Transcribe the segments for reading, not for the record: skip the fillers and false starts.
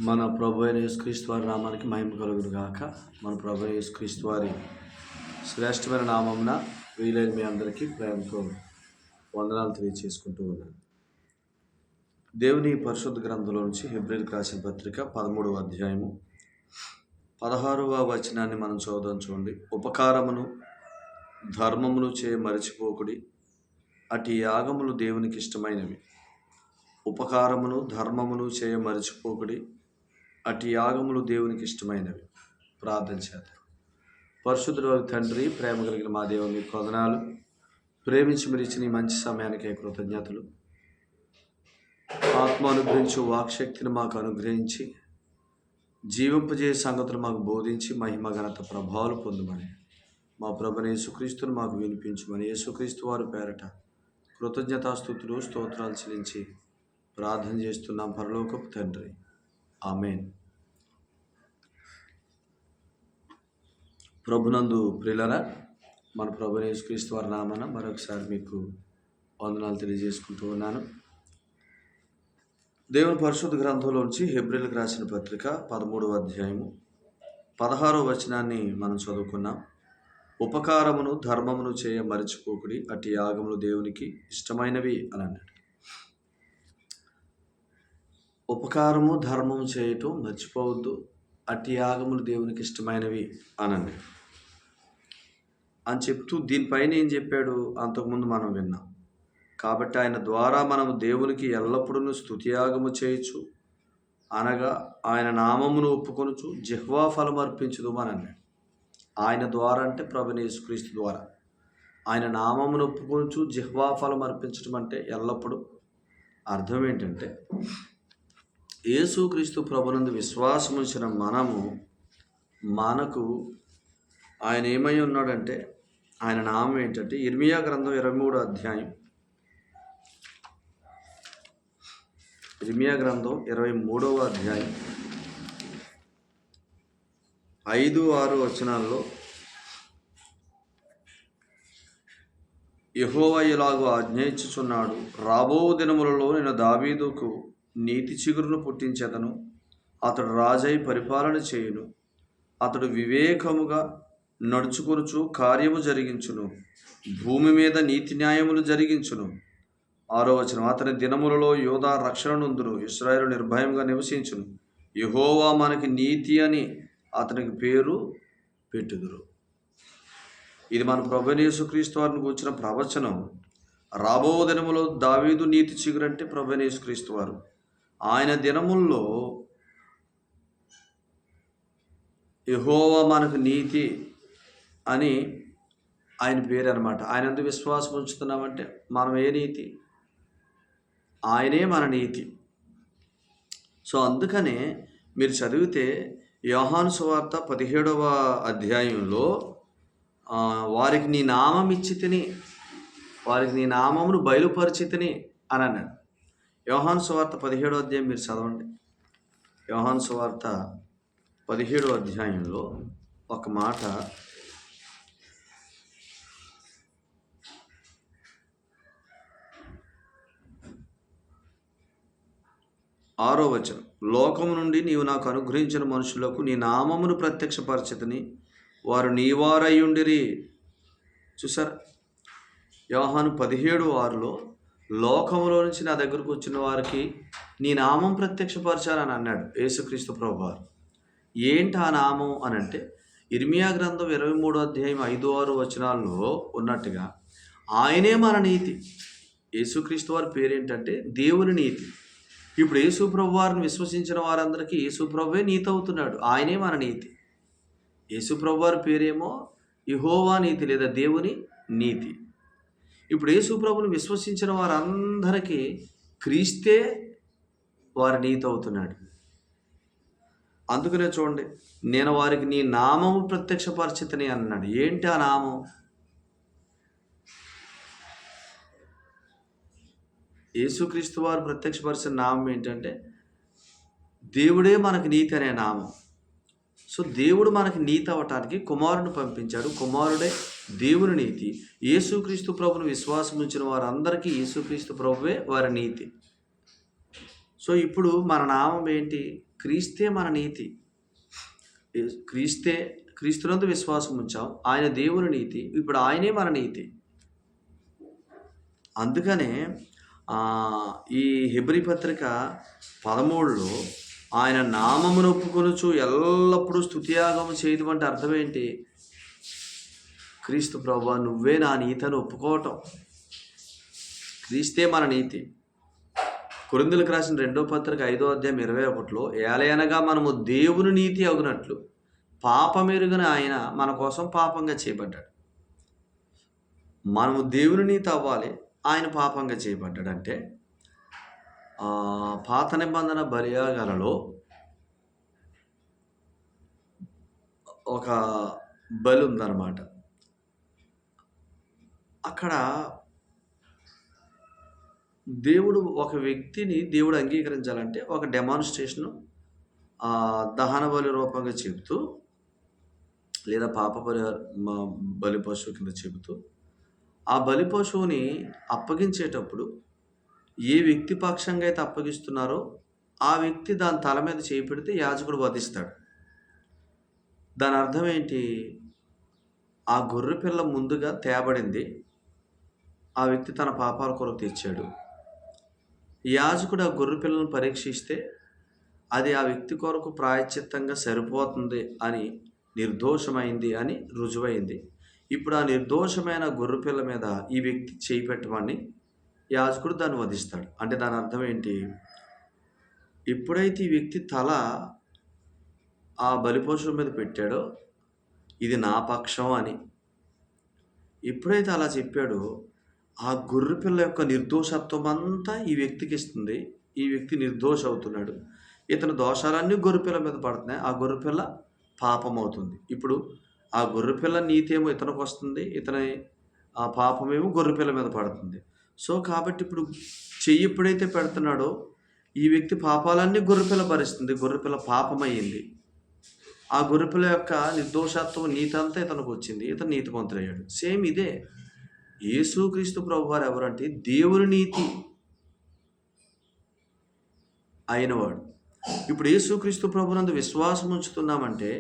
మన ప్రభు అయిన యేసుక్రీస్తు వారి నామానికి మహిమ కలుగును గాక. మన ప్రభు అయిన యేసుక్రీస్తు వారి శ్రేష్టమైన నామమున వీలైన మీ అందరికీ ప్రేమతో వందనాలు తెలియచేసుకుంటూ ఉన్నాను. దేవుని పరిశుద్ధ గ్రంథంలో నుంచి హెబ్రీయులకు రాసిన పత్రిక 13వ అధ్యాయము 16వ వచనాన్ని మనం చూడండి. ఉపకారమును ధర్మమును చే మరిచిపోకుడి, అటు యాగములు దేవునికి ఇష్టమైనవి. ఉపకారమును ధర్మమును చేయ మరిచిపోకుడి, అటు యాగములు దేవునికి ఇష్టమైనవి. ప్రార్థన చేద్దాం. పరిశుద్ధుడు తండ్రి, ప్రేమ కలిగిన మా దేవ, మీకు వందనాలు. ప్రేమించి మీరు ఇచ్చిన ఈ మంచి సమయానికే కృతజ్ఞతలు. ఆత్మ అనుగ్రహించి వాక్శక్తిని మాకు అనుగ్రహించి జీవింపజేసే సంగతులు మాకు బోధించి మహిమ ఘనత ప్రభావాలు పొందమని మా ప్రభువైన యేసుక్రీస్తును మాకు వినిపించమని యేసుక్రీస్తు వారి పేరట కృతజ్ఞతాస్తుతులు స్తోత్రాలు చెల్లించి ప్రార్థన చేస్తున్నాం పరలోకపు తండ్రి, ఆమేన్. ప్రభునందు ప్రియులారా, మన ప్రభువైన యేసుక్రీస్తు వారి నామాన మరొకసారి మీకు వందనాలు తెలియజేసుకుంటూ ఉన్నాను. దేవుని పరిశుద్ధ గ్రంథంలోంచి హెబ్రీయులకు రాసిన పత్రిక 13వ అధ్యాయము 16వ వచనాన్ని మనం చదువుకున్నాం. ఉపకారమును ధర్మమును చేయ మరిచిపోకుడి, అటు యాగములు దేవునికి ఇష్టమైనవి అని అన్నాడు. ఉపకారము ధర్మము చేయటం మర్చిపోవద్దు, అటు యాగములు దేవునికి ఇష్టమైనవి అనండి అని చెప్తూ దీనిపైన ఏం చెప్పాడు అంతకుముందు మనం విన్నాం. కాబట్టి ఆయన ద్వారా మనము దేవునికి ఎల్లప్పుడూ స్తుతియాగము చేయొచ్చు, అనగా ఆయన నామమును ఒప్పుకొనుచు జిహ్వా ఫలం అర్పించుదు అని అన్నాడు. ఆయన ద్వారా అంటే ప్రభువైన యేసుక్రీస్తు ద్వారా ఆయన నామమును ఒప్పుకొనుచు జిహ్వా ఫలం అర్పించడం అంటే ఎల్లప్పుడూ అర్థం ఏంటంటే, యేసుక్రీస్తు ప్రభునందు విశ్వాసం ఉంచిన మనకు ఆయన ఏమై ఉన్నాడంటే, ఆయన నామం ఏంటంటే, ఇర్మియా గ్రంథం 23వ అధ్యాయం 5-6 వచనాల్లో యెహోవా ఇలాగు ఆజ్ఞ ఇచ్చుచున్నాడు, రాబో దినములలో నేను దావీదుకు నీతి చిగురును పుట్టించెదను, అతడు రాజై పరిపాలన చేయును, అతడు వివేకముగా నడుచుకొనుచు కార్యము జరిగించును, భూమి మీద నీతి న్యాయములు జరిగించును. 6వ వచనం, అతని దినములలో యోధా రక్షణ నొందును, ఇశ్రాయేలు నిర్భయంగా నివసించును, యెహోవా మనకి నీతి అని అతనికి పేరు పెట్టుదురు. ఇది మన ప్రభువైన యేసుక్రీస్తు వారిని కూర్చిన ప్రవచనం. రాబో దినములో దావీదు నీతి చిగురంటే ప్రభువైన యేసుక్రీస్తు వారు. ఆయన దినముల్లో యెహోవా మనకు నీతి అని ఆయన పేరు అనమాట. ఆయన ఎందుకు విశ్వాసం ఉంచుతున్నామంటే, మనం ఏ నీతి? ఆయనే మన నీతి. సో అందుకనే మీరు చదివితే యోహాను సువార్త 17వ అధ్యాయంలో వారికి నీ నామం ఇచ్చితిని, వారికి నీ నామమును బయలుపరిచితిని అని అన్నాడు. యోహాను సువార్త 17వ అధ్యాయం మీరు చదవండి. యోహాను సువార్త 17వ అధ్యాయంలో ఒక మాట, 6వ వచనం, లోకము నుండి నీవు నాకు అనుగ్రహించిన మనుషులకు నీ నామమును ప్రత్యక్షపరచితిని, వారు నీవారయ్యుండిరి. చూసారా, యోహాను 17:6లో లోకములో నుంచి నా దగ్గరకు వచ్చిన వారికి నీ నామం ప్రత్యక్షపరచాలని అన్నాడు యేసుక్రీస్తు ప్రభువారు. ఏంటి ఆ నామం అని అంటే, ఇర్మియా గ్రంథం 23వ అధ్యాయం 5-6 వచనాల్లో ఉన్నట్టుగా ఆయనే మన నీతి. యేసుక్రీస్తు వారి పేరేంటంటే దేవుని నీతి. ఇప్పుడు యేసు ప్రభు వారిని విశ్వసించిన వారందరికీ యేసు ప్రభువే నీతి అవుతున్నాడు. ఆయనే మన నీతి. యేసు ప్రభు వారి పేరేమో యెహోవా నీతి లేదా దేవుని నీతి. ఇప్పుడు యేసు ప్రభుని విశ్వసించిన వారందరికీ క్రీస్తే వారి నీతి అవుతున్నాడు. అందుకనే చూడండి, నేను వారికి నీ నామము ప్రత్యక్షపరిచితిని అన్నాడు. ఏంటి ఆ నామం? యేసుక్రీస్తు వారు ప్రత్యక్షపరిచిన నామం ఏంటంటే, దేవుడే మనకి నీతి అనే నామం. సో దేవుడు మనకి నీతి అవ్వటానికి కుమారుని పంపించాడు. కుమారుడే దేవుని నీతి. యేసుక్రీస్తు ప్రభుని విశ్వాసం ఉంచిన వారందరికీ యేసుక్రీస్తు ప్రభువే వారి నీతి. సో ఇప్పుడు మన నామం ఏంటి? క్రీస్తే మన నీతి. క్రీస్తే క్రీస్తునందు విశ్వాసం ఉంచాం. ఆయన దేవుని నీతి. ఇప్పుడు ఆయనే మన నీతి. అందుకనే ఈ హెబ్రీ పత్రిక 13లో ఆయన నామమును ఒప్పుకొనుచు ఎల్లప్పుడూ స్తుతియాగము చేయడం అర్థం ఏంటి? క్రీస్తు ప్రభువా నువ్వే నా నీతి అని ఒప్పుకోవటం. క్రీస్తే మన నీతి. కొరింథీయులకు రాసిన 2వ పత్రిక 5వ అధ్యాయం 21లో ఏలయనగా మనము దేవుని నీతి అగునట్లు పాపమెరుగని ఆయన మన కోసం పాపంగా చేయబడ్డాడు. మనము దేవుని నీతి అవ్వాలి, ఆయన పాపంగా చేయబడ్డాడు. అంటే పాత నిబంధన బలియాగాలలో ఒక బలి ఉందన్నమాట. అక్కడ ఒక వ్యక్తిని దేవుడు అంగీకరించాలంటే ఒక డెమాన్స్ట్రేషను దహన బలి రూపంగా చెబుతూ, లేదా పాప బలి పశువు కింద చెబుతూ, ఆ బలి పశువుని అప్పగించేటప్పుడు ఏ వ్యక్తి పక్షంగా అయితే అప్పగిస్తున్నారో ఆ వ్యక్తి దాని తల మీద చేయి పెడితే యాజకుడు వధిస్తాడు. దాని అర్థం ఏంటి? ఆ గొర్రె పిల్ల ముందుగా తేబడింది, ఆ వ్యక్తి తన పాపాల కొరకు తెచ్చాడు. యాజకుడు ఆ గొర్రె పిల్లను పరీక్షిస్తే అది ఆ వ్యక్తి కొరకు ప్రాయశ్చిత్తంగా సరిపోతుంది అని, నిర్దోషమైంది అని రుజువైంది. ఇప్పుడు ఆ నిర్దోషమైన గొర్రె పిల్ల మీద ఈ వ్యక్తి చేయి పెట్టమని యాజకుడు దాన్ని వధిస్తాడు. అంటే దాని అర్థం ఏంటి? ఎప్పుడైతే ఈ వ్యక్తి తల ఆ బలిపశువు మీద పెట్టాడో ఇది నా పక్షం అని, ఎప్పుడైతే అలా చెప్పాడో ఆ గొర్రె పిల్ల యొక్క నిర్దోషత్వం అంతా ఈ వ్యక్తికి ఇస్తుంది. ఈ వ్యక్తి నిర్దోష అవుతున్నాడు. ఇతని దోషాలన్నీ గొర్రెపిల్ల మీద పడుతున్నాయి. ఆ గొర్రెపిల్ల పాపం అవుతుంది. ఇప్పుడు ఆ గొర్రెపిల్ల నీతి ఏమో ఇతనికి వస్తుంది, ఇతని ఆ పాపమేమో గొర్రెపిల్ల మీద పడుతుంది. సో కాబట్టి ఇప్పుడు చెయ్యి ఎప్పుడైతే పెడుతున్నాడో ఈ వ్యక్తి పాపాలన్నీ గొర్రెపిల్ల భరిస్తుంది. గొర్రెపిల్ల పాపమయ్యింది. ఆ గొర్రెపిల్ల యొక్క నిర్దోషత్వం నీతి అంతా ఇతనికి వచ్చింది. ఇతను నీతిమంతుడయ్యాడు. సేమ్ ఇదే యేసుక్రీస్తు ప్రభువారు ఎవరంటే దేవుని నీతి అయినవాడు. ఇప్పుడు యేసుక్రీస్తు ప్రభునందు విశ్వాసం ఉంచుతున్నామంటే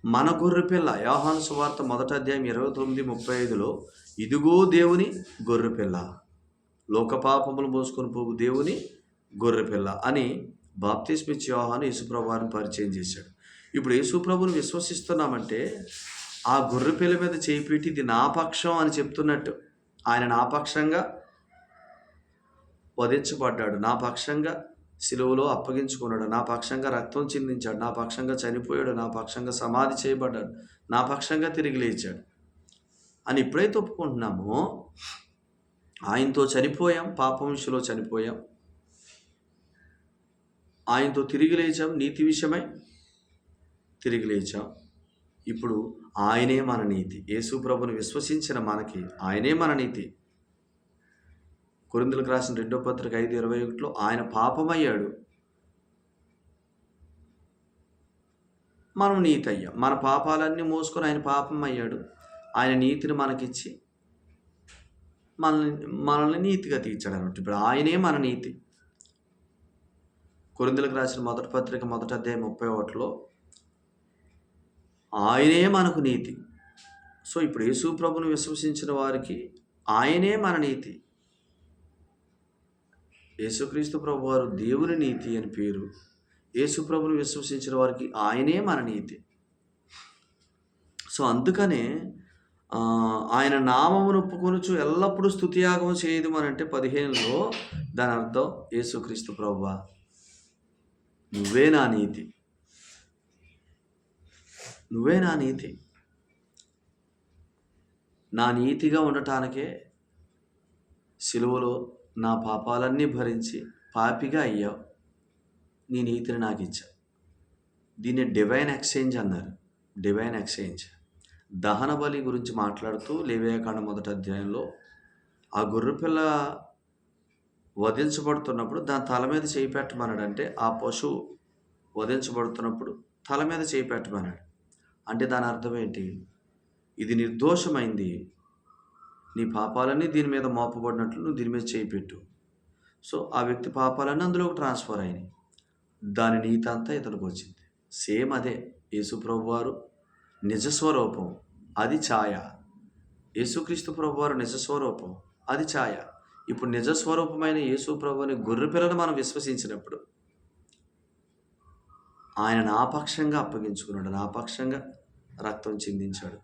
మన గొర్రెపిల్ల యోహాను సువార్త 1వ అధ్యాయం 29:35లో ఇదిగో దేవుని గొర్రెపిల్ల, లోకపాపములు మోసుకొని పోవు దేవుని గొర్రెపిల్ల అని బాప్తిస్మిచ్చి యోహాను యేసుప్రభువారిని పరిచయం చేశాడు. ఇప్పుడు యేసుప్రభుని విశ్వసిస్తున్నామంటే ఆ గొర్రెపిల్ల మీద చేయి పెట్టి ఇది నా పక్షం అని చెప్తున్నట్టు. ఆయన నా పక్షంగా వధించబడ్డాడు, నా పక్షంగా సిలువలో అప్పగించుకున్నాడు, నా పక్షంగా రక్తం చిందించాడు, నా పక్షంగా చనిపోయాడు, నా పక్షంగా సమాధి చేయబడ్డాడు, నా పక్షంగా తిరిగి లేచాడు అని ఎప్పుడైతే ఒప్పుకుంటున్నామో ఆయనతో చనిపోయాం, పాపం విషయంలో చనిపోయాం, ఆయనతో తిరిగి లేచాం, నీతి విషయమై తిరిగి లేచాం. ఇప్పుడు ఆయనే మన నీతి. యేసు ప్రభుని విశ్వసించిన మనకి ఆయనే మన నీతి. కొరింథీయులకు రాసిన 2వ పత్రిక 5:21లో ఆయన పాపమయ్యాడు, మనం నీతి అయ్యాం. మన పాపాలన్నీ మోసుకొని ఆయన పాపం అయ్యాడు. ఆయన నీతిని మనకిచ్చి మనల్ని నీతిగా తీర్చాడు అన్నట్టు. ఇప్పుడు ఆయనే మన నీతి. కొరింథీయులకు రాసిన 1వ పత్రిక 1వ అధ్యాయం 31లో ఆయనే మనకు నీతి. సో ఇప్పుడు యేసు ప్రభుని విశ్వసించిన వారికి ఆయనే మన నీతి. యేసుక్రీస్తు ప్రభు వారు దేవుని నీతి అని పేరు. యేసు ప్రభుని విశ్వసించిన వారికి ఆయనే మన నీతి. సో అందుకనే ఆయన నామమును ఒప్పుకొనుచు ఎల్లప్పుడూ స్తుతియాగము చేయదు అని అంటే 15లో దాని అర్థం యేసుక్రీస్తు ప్రభువా నువ్వే నా నీతి, నువ్వే నా నీతి. నా నీతిగా ఉండటానికే సిలువలో నా పాపాలన్నీ భరించి పాపిగా అయ్యావు, నీ నీతిని నాకు ఇచ్చావు. దీన్ని డివైన్ ఎక్స్చేంజ్ అన్నారు. Divine exchange. దహన బలి గురించి మాట్లాడుతూ లేవియాకాండం 1వ అధ్యాయంలో ఆ గొర్రెపిల్ల వధించబడుతున్నప్పుడు దాని తల మీద చేయి పెట్టమన్నాడు. అంటే ఆ పశువు వధించబడుతున్నప్పుడు తల మీద చేయి పెట్టమన్నాడు. అంటే దాని అర్థం ఏంటి? ఇది నిర్దోషమైంది, నీ పాపాలన్నీ దీని మీద మోపబడినట్లు నువ్వు దీని మీద చేయి పెట్టు. సో ఆ వ్యక్తి పాపాలన్నీ అందులోకి ట్రాన్స్ఫర్ అయినాయి. దాని నీతి అంతా ఇతనికి వచ్చింది. సేమ్ అదే యేసు ప్రభువారు నిజస్వరూపం, అది ఛాయ. యేసుక్రీస్తు ప్రభువారు నిజస్వరూపం, అది ఛాయ. ఇప్పుడు నిజస్వరూపమైన యేసు ప్రభుని గొర్రె పిల్లను మనం విశ్వసించినప్పుడు ఆయన నా పక్షంగా అప్పగించుకున్నాడు, నా పక్షంగా రక్తం చిందించాడు,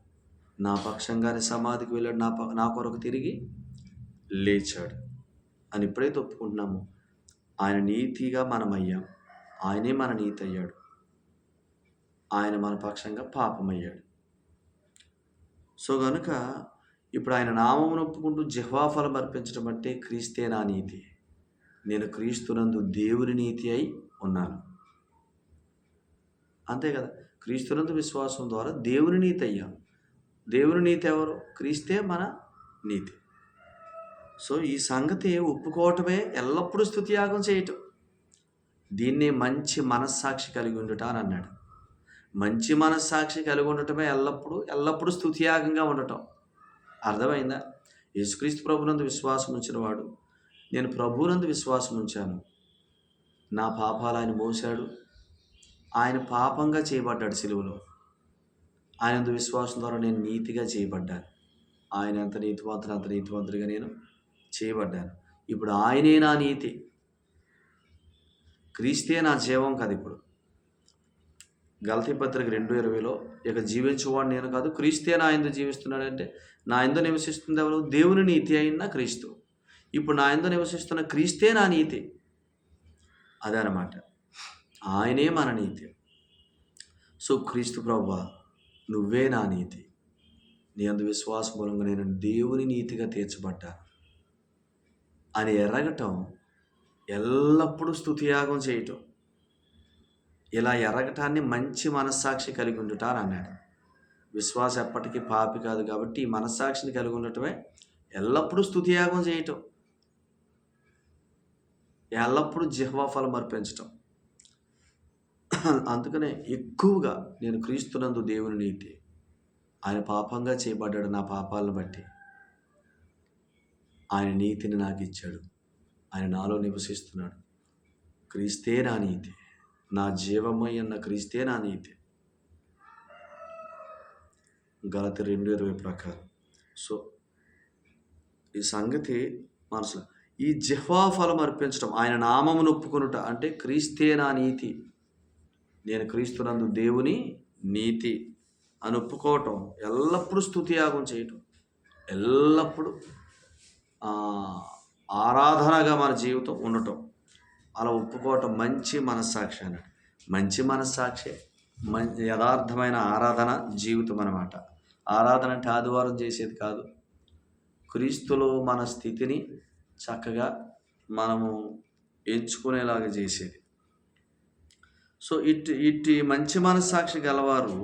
నా పక్షంగానే సమాధికి వెళ్ళాడు, నా కొరకు తిరిగి లేచాడు అని ఎప్పుడైతే ఒప్పుకుంటున్నామో ఆయన నీతిగా మనం అయ్యాం. ఆయనే మన నీతి అయ్యాడు. ఆయన మన పక్షంగా పాపమయ్యాడు. సో గనుక ఇప్పుడు ఆయన నామమును ఒప్పుకుంటూ జిహ్వాఫలం అర్పించడం అంటే క్రీస్తే నా నీతి. నేను క్రీస్తునందు దేవుని నీతి అయి ఉన్నాను. అంతే కదా, క్రీస్తునందు విశ్వాసం ద్వారా దేవుని నీతి అయ్యాం. దేవుని నీతి ఎవరు? క్రీస్తే మన నీతి. సో ఈ సంగతి ఒప్పుకోవటమే ఎల్లప్పుడూ స్తుతియాగం చేయటం. దీన్నే మంచి మనస్సాక్షి కలిగి ఉండుట అని అన్నాడు. మంచి మనస్సాక్షి కలిగి ఉండటమే ఎల్లప్పుడూ స్తుతియాగంగా ఉండటం. అర్థమైందా? యేసుక్రీస్తు ప్రభునందు విశ్వాసం ఉంచిన వాడు, నేను ప్రభువునందు విశ్వాసం ఉంచాను, నా పాపాలు ఆయన మోశాడు, ఆయన పాపంగా చేయబడ్డాడు సిలువలో, ఆయనందు విశ్వాసం ద్వారా నేను నీతిగా చేయబడ్డాను. ఆయన అంత నీతివంతుడిగా నేను చేయబడ్డాను. ఇప్పుడు ఆయనే నా నీతి, క్రీస్తే నా జీవం కాదు. ఇప్పుడు గలతీ పత్రిక 2:20 ఇక జీవించేవాడు నేను కాదు, క్రీస్తే నా యందు జీవిస్తున్నాడంటే నా యందు నివసిస్తుంది ఎవరు? దేవుని నీతి అయిన క్రీస్తు. ఇప్పుడు నా యందు నివసిస్తున్న క్రీస్తే నా నీతి. అదనమాట, ఆయనే మన నీతి. సో క్రీస్తు ప్రభువా, నువ్వే నా నీతి, నీ యందు విశ్వాసం మూలంగా నేను దేవుని నీతిగా తీర్చబడ్డాను అని ఎరగటం, ఎల్లప్పుడూ స్తుతియాగం చేయటం. ఇలా ఎరగటాన్ని మంచి మనస్సాక్షి కలిగి ఉండుట అని అన్నాడు. విశ్వాసం ఎప్పటికీ పాపి కాదు కాబట్టి ఈ మనస్సాక్షిని కలిగి ఉండటమే ఎల్లప్పుడూ స్తుతియాగం చేయటం, ఎల్లప్పుడూ జిహ్వా ఫలం అర్పించటం. అందుకనే ఎక్కువగా నేను క్రీస్తునందు దేవుని నీతి, ఆయన పాపంగా చేయబడ్డాడు నా పాపాలను బట్టి, ఆయన నీతిని నాకు ఇచ్చాడు, ఆయన నాలో నివసిస్తున్నాడు, క్రీస్తే నా నీతి, నా జీవమై అన్న క్రీస్తే నా నీతి. గలతీ 2:20 ప్రకారం. సో ఈ సంగతి మనసులో, ఈ జిహ్వా ఫలం అర్పించడం, ఆయన నామమును ఒప్పుకొనుట అంటే క్రీస్తే నా నీతి, నేను క్రీస్తునందు దేవుని నీతి అని ఒప్పుకోవటం, ఎల్లప్పుడూ స్తుతియాగం చేయటం, ఎల్లప్పుడూ ఆరాధనగా మన జీవితం ఉండటం, అలా ఒప్పుకోవటం మంచి మనస్సాక్షి అన్నాడు. మంచి మనస్సాక్షి యథార్థమైన ఆరాధన జీవితం అన్నమాట. ఆరాధన అంటే ఆదివారం చేసేది కాదు, క్రీస్తులో మన స్థితిని చక్కగా మనము ఎంచుకునేలాగా చేసేది. సో ఇట్టి మంచి మనస్సాక్షి గలవారు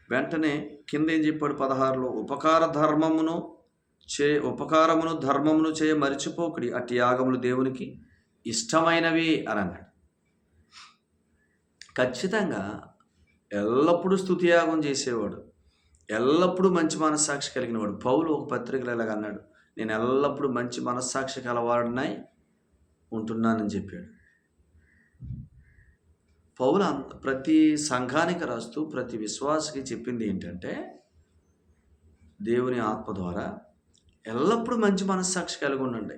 వెంటనే కింద ఏం చెప్పాడు 16లో, ఉపకారమును ధర్మమును చేయ మరిచిపోకుడి, అట్టి యాగములు దేవునికి ఇష్టమైనవి అని అన్నాడు. ఖచ్చితంగా ఎల్లప్పుడూ స్తుతియాగం చేసేవాడు, ఎల్లప్పుడూ మంచి మనస్సాక్షి కలిగినవాడు. పౌలు ఒక పత్రికలో ఇలాగ అన్నాడు, నేను ఎల్లప్పుడూ మంచి మనస్సాక్షి కలవాడినై ఉంటున్నానని చెప్పాడు. పౌలు ప్రతి సంఘానికి రాస్తూ ప్రతి విశ్వాసికి చెప్పింది ఏంటంటే, దేవుని ఆత్మ ద్వారా ఎల్లప్పుడూ మంచి మనస్సాక్షి కలిగి ఉండండి.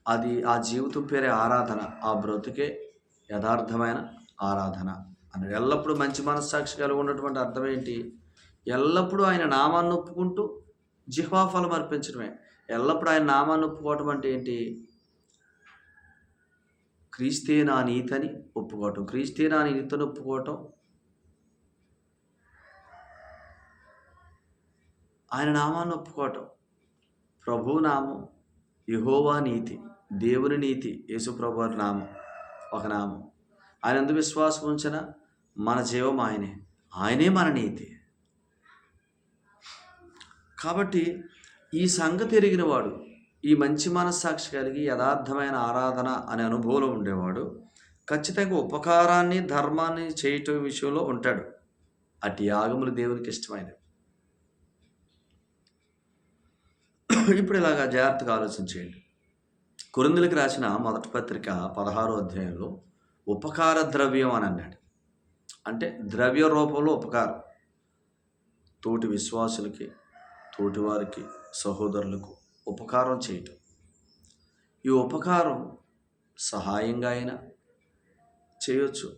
అది ఆ జీవితం పేరే ఆరాధన, ఆ బ్రతుకే యథార్థమైన ఆరాధన అన్నాడు. ఎల్లప్పుడూ మంచి మనస్సాక్షి కలిగి ఉన్నటువంటి అర్థం ఏంటి? ఎల్లప్పుడూ ఆయన నామాన్ని ఒప్పుకుంటూ జిహ్వా ఫలం అర్పించడమే. ఎల్లప్పుడూ ఆయన నామాన్ని ఒప్పుకోవటం అంటే ఏంటి? క్రీస్తే నా నీతిని ఒప్పుకోవటం, క్రీస్తే నా నీతిని ఒప్పుకోవటం, ఆయన నామాన్ని ఒప్పుకోవటం. ప్రభు నామం, యెహోవా నీతి, దేవుని నీతి, యేసు ప్రభు నామం ఒక నామం. ఆయన ఎందు విశ్వాసం ఉంచిన మన జీవం ఆయనే మన నీతి. కాబట్టి ఈ సంగతి ఎరిగిన వాడు, ఈ మంచి మనస్సాక్షి కలిగి యథార్థమైన ఆరాధన అనే అనుభవంలో ఉండేవాడు ఖచ్చితంగా ఉపకారాన్ని ధర్మాన్ని చేయటం విషయంలో ఉంటాడు. అటు యాగములు దేవునికి ఇష్టమైనవి. ఇప్పుడు ఇలాగా జాగ్రత్తగా ఆలోచించేయండి. కొరింథీయులకు రాసిన మొదటి పత్రిక 16వ అధ్యాయంలో ఉపకార ద్రవ్యం అని అన్నాడు. అంటే ద్రవ్య రూపంలో ఉపకారం, తోటి విశ్వాసులకి, తోటివారికి, సహోదరులకు ఉపకారం చేయటం. ఈ ఉపకారం సహాయంగా అయినా చేయొచ్చు,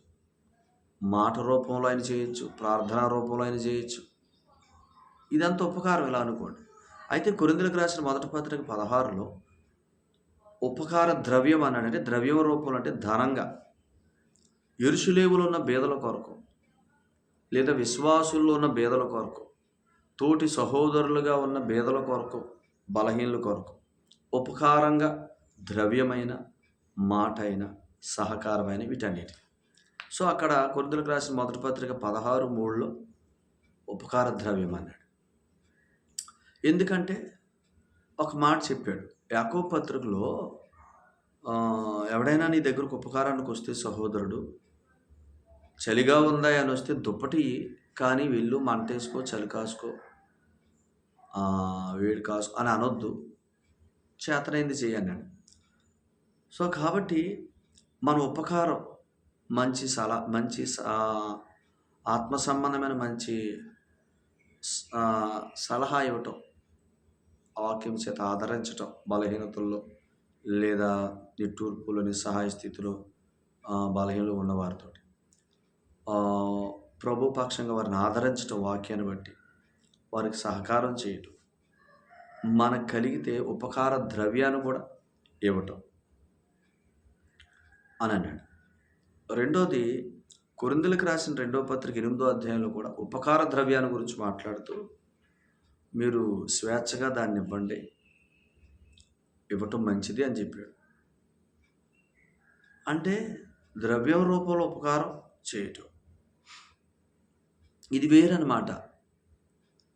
మాట రూపంలో అయినా చేయొచ్చు, ప్రార్థనా రూపంలో అయినా చేయొచ్చు. ఇదంతా ఉపకారం ఇలా అనుకోండి. అయితే కొరింథీయులకు రాసిన మొదటి పత్రిక 16లో ఉపకార ద్రవ్యం అన్నాడంటే ద్రవ్యం రూపంలో అంటే ధనంగా యెరూషలేములో ఉన్న బేదల కొరకు, లేదా విశ్వాసుల్లో ఉన్న బేదల కొరకు, తోటి సహోదరులుగా ఉన్న బేదల కొరకు, బలహీనుల కొరకు ఉపకారంగా ద్రవ్యమైన, మాట అయిన, సహకారమైన వీటన్నిటి. సో అక్కడ కొరింథీయులకు రాసిన మొదటి పత్రిక 16:3లో ఉపకార ద్రవ్యం అన్నాడు. ఎందుకంటే ఒక మాట చెప్పాడు యాకోబు పత్రికలో, ఎవడైనా నీ దగ్గరకు ఉపకారానికి వస్తే సహోదరుడు, చలిగా ఉందా అని వస్తే దుప్పటి కానీ వెళ్ళు, మంటేసుకో, చలి కాసుకో, వేడి కాసుకో అని అనొద్దు, చేతనైంది చెయ్యి అన్నాడు. సో కాబట్టి మన ఉపకారం మంచి ఆత్మ సంబంధమైన మంచి సలహా ఇవ్వటం, వాక్యం చేత ఆదరించటం, బలహీనతల్లో లేదా నిట్టూర్పులో, నిస్సహాయ స్థితిలో బలహీనలు ఉన్నవారితో ప్రభు పక్షంగా వారిని ఆదరించటం, వాక్యాన్ని బట్టి వారికి సహకారం చేయటం, మనకు కలిగితే ఉపకార ద్రవ్యాన్ని కూడా ఇవ్వటం అని అన్నాడు. రెండోది కొరింథీయులకు రాసిన 2వ పత్రిక 8వ అధ్యాయంలో కూడా ఉపకార ద్రవ్యాన్ని గురించి మాట్లాడుతూ, మీరు స్వేచ్ఛగా దాన్ని ఇవ్వండి, ఇవ్వటం మంచిది అని చెప్పాడు. అంటే ద్రవ్యం రూపంలో ఉపకారం చేయటం ఇది వేరనమాట.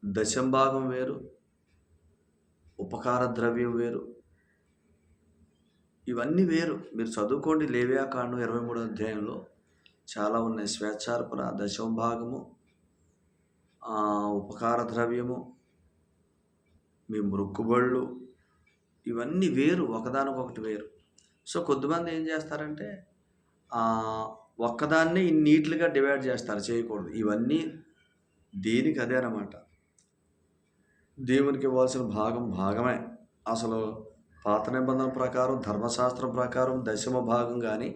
దశంభాగం వేరు, ఉపకార ద్రవ్యం వేరు, ఇవన్నీ వేరు. మీరు చదువుకోండి, లేవియాకాండం 23వ అధ్యాయంలో చాలా ఉన్నాయి. స్వేచ్ఛార్పణ, దశంభాగము, ఉపకార ద్రవ్యము, మీ మృక్కుబళ్ళు, ఇవన్నీ వేరు, ఒకదానికొకటి వేరు. సో కొద్దిమంది ఏం చేస్తారంటే ఒక్కదాన్ని నీట్లుగా డివైడ్ చేస్తారు, చేయకూడదు. ఇవన్నీ దేనికి అదే అన్నమాట. దేవునికి ఇవ్వాల్సిన భాగమే. అసలు పాత నిబంధన ప్రకారం, ధర్మశాస్త్రం ప్రకారం దశమ భాగం కానీ,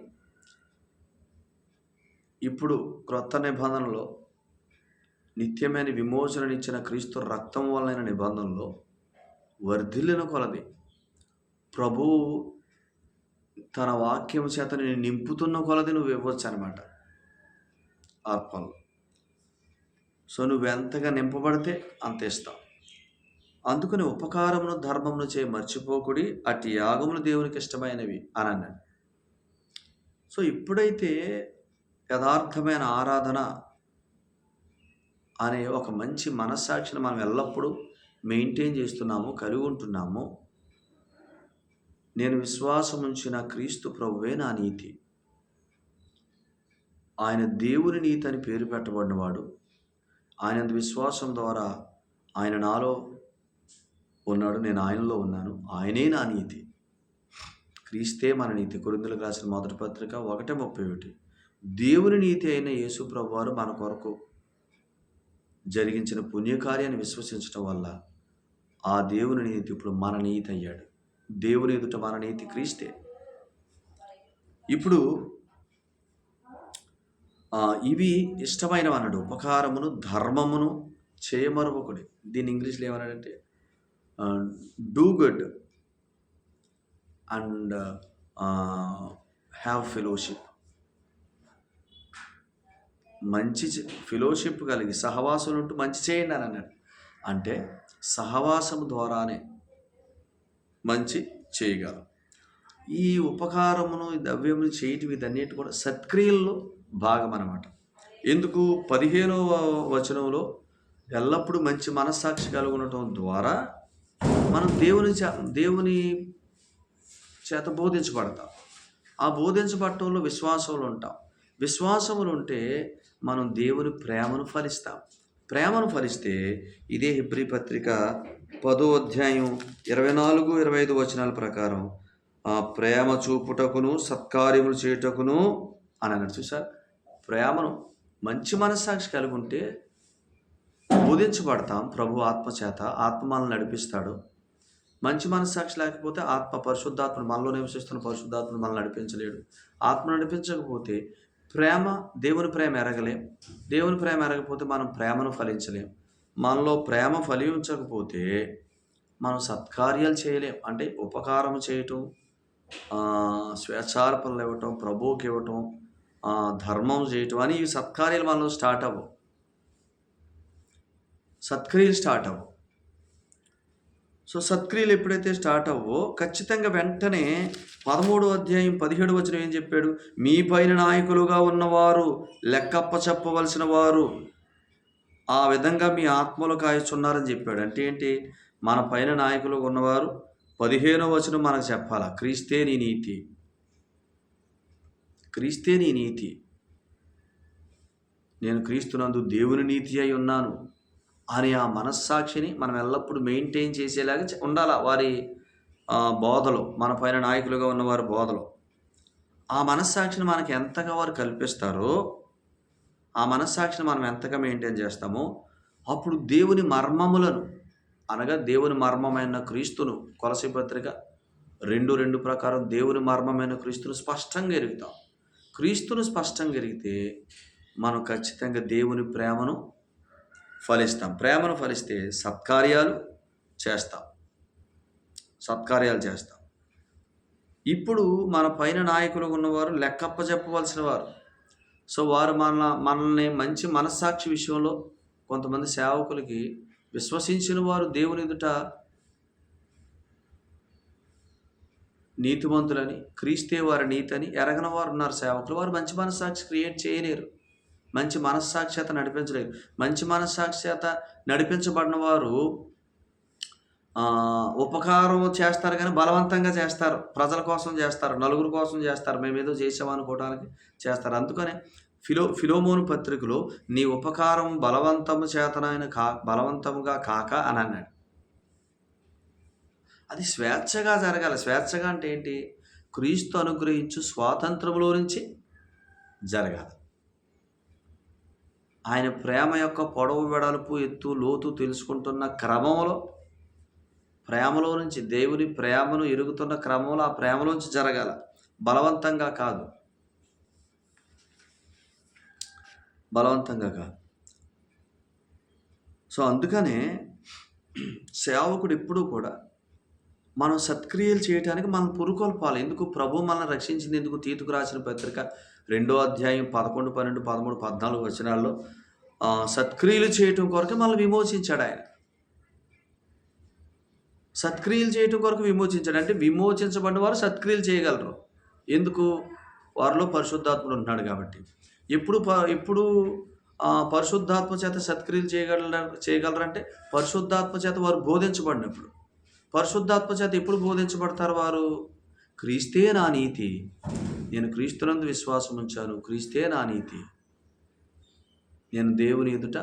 ఇప్పుడు క్రొత్త నిబంధనలో నిత్యమైన విమోచననిచ్చిన క్రీస్తు రక్తం వలన నిబంధనలో వర్ధిల్లిన కొలది ప్రభువు తన వాక్యం చేత నేను నింపుతున్న కొలది నువ్వు ఇవ్వచ్చు అనమాట అర్పణలు. సో నువ్వెంతగా నింపబడితే అంత ఇస్తావు. అందుకని ఉపకారమును ధర్మమును చేయి మర్చిపోకుడి, అట్టి యాగములు దేవునికి ఇష్టమైనవి అని అన్నాడు. సో ఇప్పుడైతే యథార్థమైన ఆరాధన అనే ఒక మంచి మనస్సాక్షిని మనం ఎల్లప్పుడూ మెయింటైన్ చేస్తున్నాము, కలిగి ఉంటున్నాము. నేను విశ్వాసం ఉంచిన క్రీస్తు ప్రభువే నా నీతి, ఆయన దేవుని నీతి అని పేరు పెట్టబడినవాడు, ఆయన విశ్వాసం ద్వారా ఆయన నాలో ఉన్నాడు, నేను ఆయనలో ఉన్నాను, ఆయనే నా నీతి, క్రీస్తే మన నీతి. కొరింథీయులకు రాసిన మొదటి పత్రిక 1:31. దేవుని నీతి అయిన యేసు ప్రభువారు మన కొరకు జరిగించిన పుణ్యకార్యాన్ని విశ్వసించడం వల్ల ఆ దేవుని నీతి ఇప్పుడు మన నీతి అయ్యాడు. దేవుని ఎదుట మన నీతి క్రీస్తే. ఇప్పుడు ఇవి ఇష్టమైనవి అన్నాడు. ఉపకారమును ధర్మమును చేయమరొకటి. దీన్ని ఇంగ్లీష్లో ఏమన్నాడంటే do good and have fellowship. మంచి ఫెలోషిప్ కలిగి సహవాసం ఉంటూ మంచి చేయండి అని అన్నాడు. అంటే సహవాసం ద్వారానే మంచి చేయగలం. ఈ ఉపకారమును, ద్రవ్యమును చేయటం ఇదన్నిటి కూడా సత్క్రియల్లో భాగం అన్నమాట. ఎందుకు 15వ వచనంలో ఎల్లప్పుడూ మంచి మనస్సాక్షి కలిగి ఉండటం ద్వారా మనం దేవుని చేత బోధించబడతాం. ఆ బోధించబడటంలో విశ్వాసంలో ఉంటాం. విశ్వాసములు ఉంటే మనం దేవుని ప్రేమను ఫలిస్తాం. ప్రేమను ఫలిస్తే ఇదే హెబ్రీ పత్రిక 10వ అధ్యాయం 24-25 వచనాల ప్రకారం ప్రేమ చూపుటకును సత్కార్యములు చేయుటకును అని అన్నాడు. చూసారు, ప్రేమను మంచి మనస్సాక్షి కలిగి ఉంటే బోధించబడతాం. ప్రభు ఆత్మచేత ఆత్మ మనల్ని నడిపిస్తాడు. మంచి మనస్సాక్షి లేకపోతే పరిశుద్ధాత్మను మనలో నివసిస్తున్న పరిశుద్ధాత్మను మనల్ని నడిపించలేడు. ఆత్మ నడిపించకపోతే దేవుని ప్రేమ ఎరగలేం. దేవుని ప్రేమ ఎరగకపోతే మనం ప్రేమను ఫలించలేం. మనలో ప్రేమ ఫలించకపోతే మనం సత్కార్యాలు చేయలేం. అంటే ఉపకారం చేయటం, స్వేచ్ఛార్పణలు ఇవ్వటం, ప్రభువుకి ఇవ్వటం, ధర్మం చేయటం అని ఈ సత్కార్యాలు మనలో స్టార్ట్ అవ్వవు. సత్క్రియలు స్టార్ట్ అవ్వవు. సో సత్క్రియలు ఎప్పుడైతే స్టార్ట్ అవ్వో ఖచ్చితంగా వెంటనే 13వ అధ్యాయం 17వ వచనం ఏం చెప్పాడు? మీ పైన నాయకులుగా ఉన్నవారు లెక్కప్ప చెప్పవలసిన వారు ఆ విధంగా మీ ఆత్మలు కాయచున్నారని చెప్పాడు. అంటే ఏంటి? మన పైన నాయకులుగా ఉన్నవారు 15వ వచనం మనకు చెప్పాలా, క్రీస్తే నీ నీతి, క్రీస్తే నీ నీతి, నేను క్రీస్తునందు దేవుని నీతి అయి ఉన్నాను అని ఆ మనస్సాక్షిని మనం ఎల్లప్పుడూ మెయింటైన్ చేసేలాగా ఉండాలి. వారి బోధలో, మన పైన నాయకులుగా ఉన్నవారి బోధలో ఆ మనస్సాక్షిని మనకి ఎంతగా వారు కల్పిస్తారో, ఆ మనస్సాక్షిని మనం ఎంతగా మెయింటైన్ చేస్తామో అప్పుడు దేవుని మర్మములను, అనగా దేవుని మర్మమైన క్రీస్తును, కొలసీ పత్రిక 2:2 ప్రకారం దేవుని మర్మమైన క్రీస్తును స్పష్టంగా ఎరుగుతాం. క్రీస్తును స్పష్టంగా ఎరిగితే మనం ఖచ్చితంగా దేవుని ప్రేమను ఫలిస్తాం. ప్రేమను ఫలిస్తే సత్కార్యాలు చేస్తాం. ఇప్పుడు మన పైన నాయకులు ఉన్నవారు లెక్కప్ప చెప్పవలసిన వారు. సో వారు మనల్ని మంచి మనస్సాక్షి విషయంలో కొంతమంది సేవకులకి విశ్వసించిన వారు దేవుని ఎదుట నీతిమంతులని, క్రీస్తే వారి నీతి అని ఎరగని వారు ఉన్నారు సేవకులు. వారు మంచి మనస్సాక్షి క్రియేట్ చేయలేరు, మంచి మనస్సాక్షిత నడిపించలేరు. మంచి మనస్సాక్షిత నడిపించబడిన వారు ఉపకారం చేస్తారు కానీ బలవంతంగా చేస్తారు, ప్రజల కోసం చేస్తారు, నలుగురు కోసం చేస్తారు, మేమేదో చేసామనుకోవడానికి చేస్తారు. అందుకనే ఫిలోమోను పత్రికలో నీ ఉపకారం బలవంతముగా కాక అని అన్నాడు. అది స్వేచ్ఛగా జరగాలి. స్వేచ్ఛగా అంటే ఏంటి? క్రీస్తు అనుగ్రహించు స్వాతంత్రంలో నుంచి జరగాలి. ఆయన ప్రేమ యొక్క పొడవు, వెడల్పు, ఎత్తు, లోతు తెలుసుకుంటున్న క్రమంలో, ప్రేమలో నుంచి, దేవుని ప్రేమను ఎరుగుతున్న క్రమంలో ఆ ప్రేమలోంచి జరగాల, బలవంతంగా కాదు. సో అందుకనే సేవకుడు ఎప్పుడూ కూడా మనం సత్క్రియలు చేయడానికి మనం పురుకొల్పాలి. ఎందుకు? ప్రభు మనల్ని రక్షించింది ఎందుకు? తీతుకు రాసిన పత్రిక 2వ అధ్యాయం 11, 12, 13, 14 వచనాల్లో సత్క్రియలు చేయటం కొరకు మనల్ని విమోచించాడు. ఆయన సత్క్రియలు చేయటం కొరకు విమోచించాడు. అంటే విమోచించబడిన వారు సత్క్రియలు చేయగలరు. ఎందుకు? వారిలో పరిశుద్ధాత్ముడు ఉంటున్నాడు కాబట్టి. ఎప్పుడు పరిశుద్ధాత్మ చేత సత్క్రియలు చేయగలరంటే పరిశుద్ధాత్మ చేత వారు బోధించబడినప్పుడు. పరిశుద్ధాత్మ చేత ఎప్పుడు బోధించబడతారు వారు? క్రీస్తే నా నీతి, నేను క్రీస్తునందు విశ్వాసం ఉంచాను, క్రీస్తే నా నీతి, నేను దేవుని ఎదుట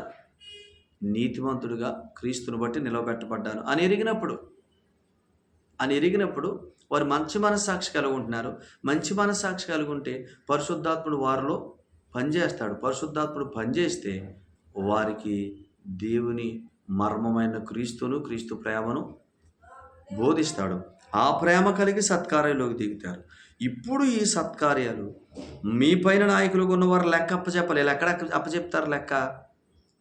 నీతిమంతుడిగా క్రీస్తుని బట్టి నిలవబెట్టబడ్డాను అని ఎరిగినప్పుడు వారు మంచి మనస్సాక్షి కలిగి ఉంటున్నారు. మంచి మనస్సాక్షి కలిగి ఉంటే పరిశుద్ధాత్ముడు వారిలో పనిచేస్తాడు. పరిశుద్ధాత్ముడు పనిచేస్తే వారికి దేవుని మర్మమైన క్రీస్తును, క్రీస్తు ప్రేమను బోధిస్తాడు. ఆ ప్రేమ కలిగి సత్కార్యాల్లోకి దిగుతారు. ఇప్పుడు ఈ సత్కార్యాలు మీ పైన నాయకులుగా ఉన్నవారు లెక్క అప్పచెప్పాలి. ఎక్కడ అప్పచెప్తారు లెక్క?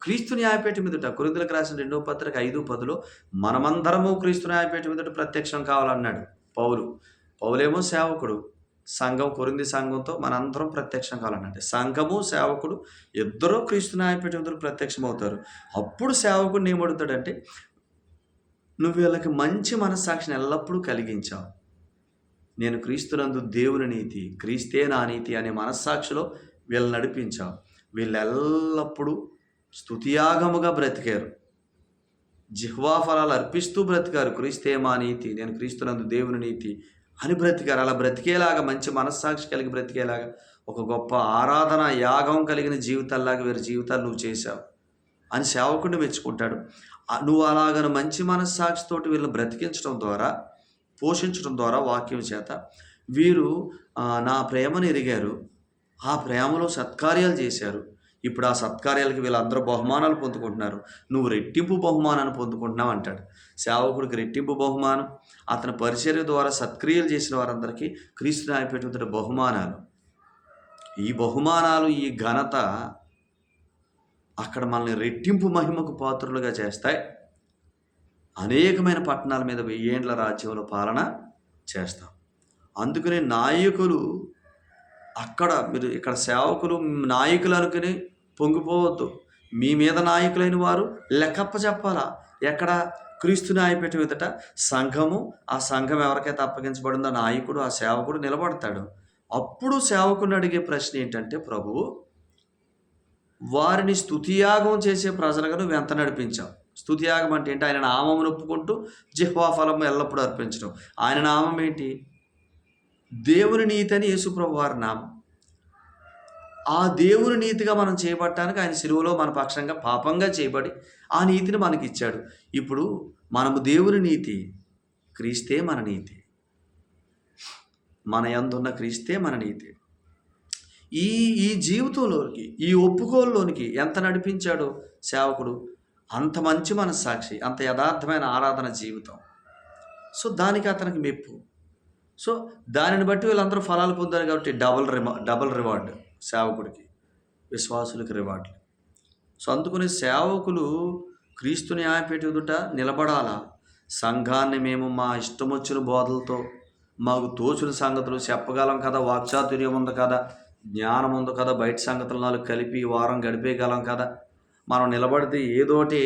క్రీస్తు న్యాయపేట మీదట. కొరింథీయులకు రాసిన 2వ పత్రిక 5:10లో మనమందరము క్రీస్తు న్యాయపేట మీదట ప్రత్యక్షం కావాలన్నాడు పౌలేమో సేవకుడు, కొరింథీ సంఘంతో మనందరం ప్రత్యక్షం కావాలన్నాడు. సంఘము, సేవకుడు ఇద్దరూ క్రీస్తు న్యాయపేట మీద ప్రత్యక్షం అవుతారు. అప్పుడు సేవకుడిని ఏమడుగుతాడంటే, నువ్వు వీళ్ళకి మంచి మనస్సాక్షిని ఎల్లప్పుడూ కలిగించావు, నేను క్రీస్తునందు దేవుని నీతి, క్రీస్తే నా నీతి అనే మనస్సాక్షిలో వీళ్ళని నడిపించావు. వీళ్ళు ఎల్లప్పుడూ స్తుతియాగముగా బ్రతికారు, జిహ్వా ఫలాలు అర్పిస్తూ బ్రతికారు. క్రీస్తే మా నీతి, నేను క్రీస్తునందు దేవుని నీతి అని బ్రతికారు. అలా బ్రతికేలాగా, మంచి మనస్సాక్షి కలిగి బ్రతికేలాగా, ఒక గొప్ప ఆరాధన యాగం కలిగిన జీవితాల్లాగా వీరి జీవితాలు నువ్వు చేశావు అని సేవకుడిని మెచ్చుకుంటాడు. నువ్వు అలాగను మంచి మనస్సాక్షితోటి వీళ్ళని బ్రతికించడం ద్వారా పోషించడం ద్వారా వాక్యం చేత వీరు నా ప్రేమను ఎరిగారు, ఆ ప్రేమలో సత్కార్యాలు చేశారు. ఇప్పుడు ఆ సత్కార్యాలకి వీళ్ళందరూ బహుమానాలు పొందుకుంటున్నారు. నువ్వు రెట్టింపు బహుమానాన్ని పొందుకుంటున్నావు అంటాడు. సేవకుడికి రెట్టింపు బహుమానం, అతని పరిచర్య ద్వారా సత్క్రియలు చేసిన వారందరికీ క్రీస్తు న్యాయపీఠం బహుమానాలు. ఈ బహుమానాలు, ఈ ఘనత అక్కడ మనల్ని రెట్టింపు మహిమకు పాత్రులుగా చేస్తాయి. అనేకమైన పట్టణాల మీద 1000 ఏండ్ల రాజ్యంలో పాలన చేస్తాం. అందుకనే నాయకులు మీరు ఇక్కడ సేవకులు నాయకులు అనుకుని పొంగిపోవద్దు. మీ మీద నాయకులైన వారు లెక్కప్ప చెప్పాలా. ఎక్కడ? క్రీస్తు న్యాయపీఠం ఎదుట సంఘము, ఆ సంఘం ఎవరికైతే అప్పగించబడిందో నాయకుడు, ఆ సేవకుడు నిలబడతాడు. అప్పుడు సేవకుని అడిగే ప్రశ్న ఏంటంటే, ప్రభువు వారిని స్తుతియాగం చేసే ప్రజలుగా నువ్వు ఎంత నడిపించావు? స్తుతియాగం అంటే ఏంటి? ఆయన నామమును ఒప్పుకుంటూ జిహ్వా ఫలము ఎల్లప్పుడూ అర్పించడం. ఆయన నామం ఏంటి? దేవుని నీతి అని యేసుప్రభు వారి నామం. ఆ దేవుని నీతిగా మనం చేయబడటానికి ఆయన శిలువలో మన పక్షంగా పాపంగా చేయబడి ఆ నీతిని మనకి ఇచ్చాడు. ఇప్పుడు మనము దేవుని నీతి, క్రీస్తే మన నీతి, మన యందున్న క్రీస్తే మన నీతి. ఈ జీవితంలోనికి, ఈ ఒప్పుకోల్లోనికి ఎంత నడిపించాడో సేవకుడు, అంత మంచి మనస్సాక్షి, అంత యథార్థమైన ఆరాధన జీవితం. సో దానికి అతనికి మెప్పు. సో దానిని బట్టి వీళ్ళందరూ ఫలాలు పొందారు కాబట్టి డబల్ రివార్డ్ సేవకుడికి, విశ్వాసులకి రివార్డులు. సో అందుకని సేవకులు క్రీస్తు న్యాయపీఠం ఎదుట నిలబడాలా. సంఘాన్ని మేము మా ఇష్టం వచ్చిన బోధలతో, మాకు తోచిన సంగతులు చెప్పగలం కదా, వాక్చాతుర్యం ఉంది కదా, జ్ఞానం ఉంది కదా, బయట సంగతులు 4 కలిపి వారం గడిపేయగలం కదా, మనం నిలబడితే ఏదోటి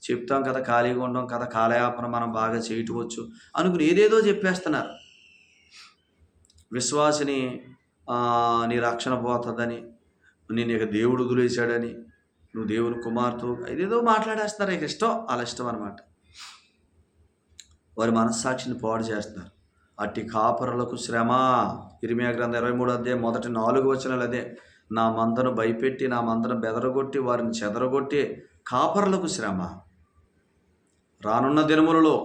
చెప్తాం కదా, ఖాళీగా ఉండం కదా, కాలయాపన మనం బాగా చేయటవచ్చు అనుకుని ఏదేదో చెప్పేస్తున్నారు. విశ్వాసిని నీ రక్షణ పోతుందని, నేను ఇక దేవుడు వదిలేశాడని, నువ్వు దేవుని కుమార్తె, ఇదేదో మాట్లాడేస్తున్నారు. ఇక ఇష్టం, అలా ఇష్టం అనమాట. వారి మనస్సాక్షిని పాడు చేస్తున్నారు. అట్టి కాపరులకు శ్రమ. ఇర్మియా గ్రంథం 23వ అధ్యాయం మొదటి 4 వచనాలు అదే. నా మందను భయపెట్టి, నా మందను బెదరగొట్టి, వారిని చెదరగొట్టి కాపరులకు శ్రమ. రానున్న దినములలో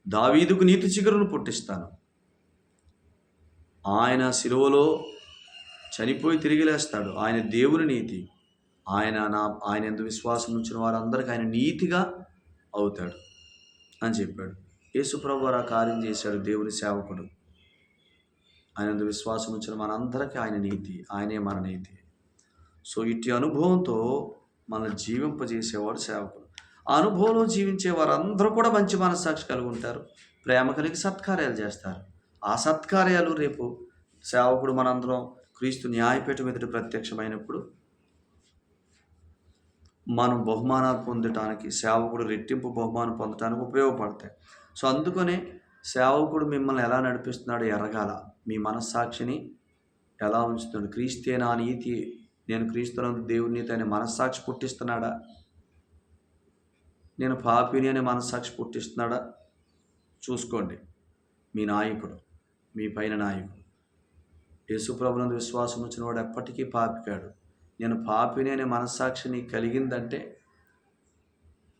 దావీదుకు నీతి చిగురును పుట్టిస్తాను. ఆయన శిలువలో చనిపోయి తిరిగి లేస్తాడు. ఆయన దేవుని నీతి. ఆయన యందు విశ్వాసం ఉంచిన వారందరికీ ఆయన నీతిగా అవుతాడు అని చెప్పాడు. యేసుప్రభు వారు ఆ కార్యం చేశాడు. దేవుని సేవకుడు ఆయన యందు విశ్వాసం ఉంచిన మనందరికీ ఆయన నీతి, ఆయనే మన నీతి. సో ఇట్టి అనుభవంతో మన జీవింపజేసేవాడు సేవకుడు. ఆ అనుభవంలో జీవించే వారందరూ కూడా మంచి మనస్సాక్షి కలిగి ఉంటారు, ప్రేమ కలిగి సత్కార్యాలు చేస్తారు. ఆ సత్కార్యాలు రేపు సేవకుడు మనందరం క్రీస్తు న్యాయపీఠం ఎదుట ప్రత్యక్షమైనప్పుడు మనం బహుమానాలు పొందటానికి, సేవకుడు రెట్టింపు బహుమానం పొందటానికి ఉపయోగపడతాయి. సో అందుకనే సేవకుడు మిమ్మల్ని ఎలా నడిపిస్తున్నాడో ఎరగాల. మీ మనస్సాక్షిని ఎలా ఉంచుతున్నాడు? క్రీస్తే నా నీతి, నేను క్రీస్తునందు దేవుని నీతి అనే మనస్సాక్షి పుట్టిస్తున్నాడా? నేను పాపిని అనే మనస్సాక్షి పుట్టిస్తున్నాడా? చూసుకోండి. మీ నాయకుడు, మీ పైన నాయకుడు యేసుప్రభునందు విశ్వాసం వచ్చిన వాడు ఎప్పటికీ పాపి కాడు. నేను పాపిని అనే మనస్సాక్షిని కలిగిందంటే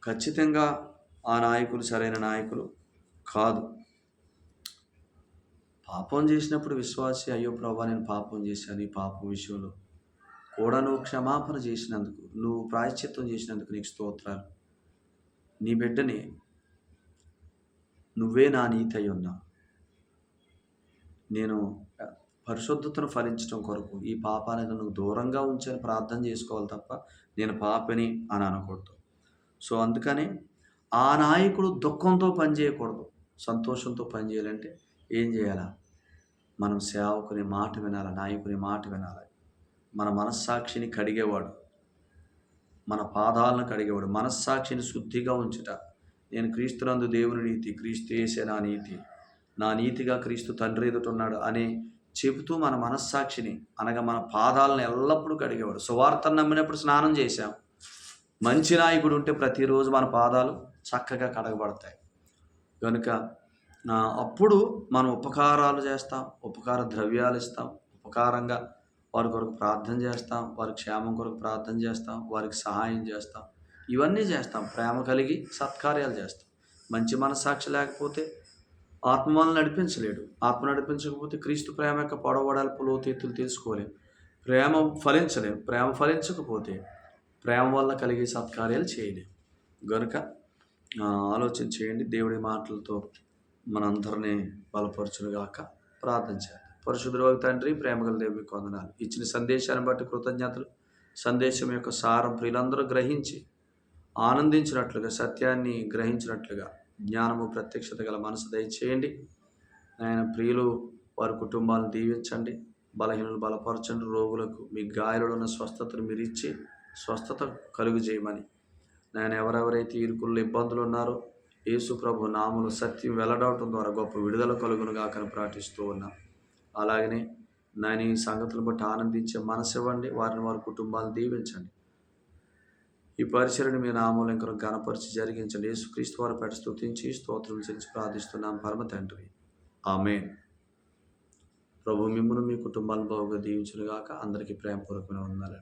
ఖచ్చితంగా ఆ నాయకులు సరైన నాయకులు కాదు. పాపం చేసినప్పుడు విశ్వాసి, అయ్యో ప్రభా నేను పాపం చేశాను, ఈ పాపం విషయంలో కూడా నువ్వు క్షమాపణ చేసినందుకు, నువ్వు ప్రాయశ్చిత్తం చేసినందుకు నీకు స్తోత్రాలు. నీ బిడ్డని నువ్వే నా నీతి అయి ఉన్నావు. నేను పరిశుద్ధతను ఫలించడం కొరకు ఈ పాపానికి నువ్వు దూరంగా ఉంచని ప్రార్థన చేసుకోవాలి తప్ప నేను పాపిని అని అనకూడదు. సో అందుకని ఆ నాయకుడు దుఃఖంతో పనిచేయకూడదు, సంతోషంతో పనిచేయాలంటే ఏం చేయాలా? మనం సేవకుని మాట వినాలి, నాయకుని మాట వినాలి. మన మనస్సాక్షిని కడిగేవాడు, మన పాదాలను కడిగేవాడు, మనస్సాక్షిని శుద్ధిగా ఉంచుట. నేను క్రీస్తునందు దేవుని నీతి, క్రీస్తు యేసే నా నీతి, నా నీతిగా క్రీస్తు తండ్రి ఎదుట ఉన్నాడు అని చెబుతూ మన మనస్సాక్షిని, అనగా మన పాదాలను ఎల్లప్పుడూ కడిగేవాడు. సువార్తను నమ్మినప్పుడు స్నానం చేశాం. మంచి నాయకుడు ఉంటే ప్రతిరోజు మన పాదాలు చక్కగా కడగబడతాయి. కనుక అప్పుడు మనం ఉపకారాలు చేస్తాం, ఉపకార ద్రవ్యాలు ఇస్తాం, ఉపకారంగా వారి కొరకు ప్రార్థన చేస్తాం, వారి క్షేమం కొరకు ప్రార్థన చేస్తాం, వారికి సహాయం చేస్తాం, ఇవన్నీ చేస్తాం. ప్రేమ కలిగి సత్కార్యాలు చేస్తాం. మంచి మనస్సాక్షి లేకపోతే ఆత్మ మనల్ని నడిపించలేడు. ఆత్మ నడిపించకపోతే క్రీస్తు ప్రేమ యొక్క పొడవడల్పు లోతెత్తులు తెలుసుకోలేం. ప్రేమ ఫలించలేం. ప్రేమ ఫలించకపోతే ప్రేమ వల్ల కలిగే సత్కార్యాలు చేయలేం. గనుక ఆలోచన చేయండి. దేవుడి మాటలతో మనందరినీ బలపరచునుగాక. ప్రార్థన చేద్దాం. పరిశుద్ధుడైన తండ్రి, ప్రేమగల దేవుని మీకు వందనాలు. ఇచ్చిన సందేశాన్ని బట్టి కృతజ్ఞతలు. సందేశం యొక్క సారం ప్రియులందరూ గ్రహించి ఆనందించినట్లుగా, సత్యాన్ని గ్రహించినట్లుగా జ్ఞానము ప్రత్యక్షత గల మనసు దయచేయండి. ఆయన ప్రియులు వారి కుటుంబాలను దీవించండి. బలహీనులు బలపరచండి. రోగులకు మీ గాయాలలో ఉన్న స్వస్థతను మీరు ఇచ్చి స్వస్థత కలుగు చేయమని, నేను ఎవరెవరైతే ఇరుకుల్లో ఇబ్బందులు ఉన్నారో యేసు ప్రభు నామములో సత్యం వెల్లడవటం ద్వారా గొప్ప విడుదల కలుగునుగాకని ప్రార్థిస్తూ ఉన్నాం. అలాగనే నేను ఈ సంగతులను బట్టి ఆనందించే మనసు ఇవ్వండి. వారిని వారి కుటుంబాలను దీవించండి. ఈ పరిచయను మీ నామములో ఇంకా ఘనపరిచి జరిగించండి. యేసుక్రీస్తు వారి పేట స్తుతించి స్తోత్రం చెల్లించి ప్రార్థిస్తున్నాం పరమ తండ్రి. ఆమేన్. ప్రభు మిమ్మును మీ కుటుంబాలను బాగుగా దీవించునుగాక. అందరికీ ప్రేమపూర్వకమైన వందనాలు.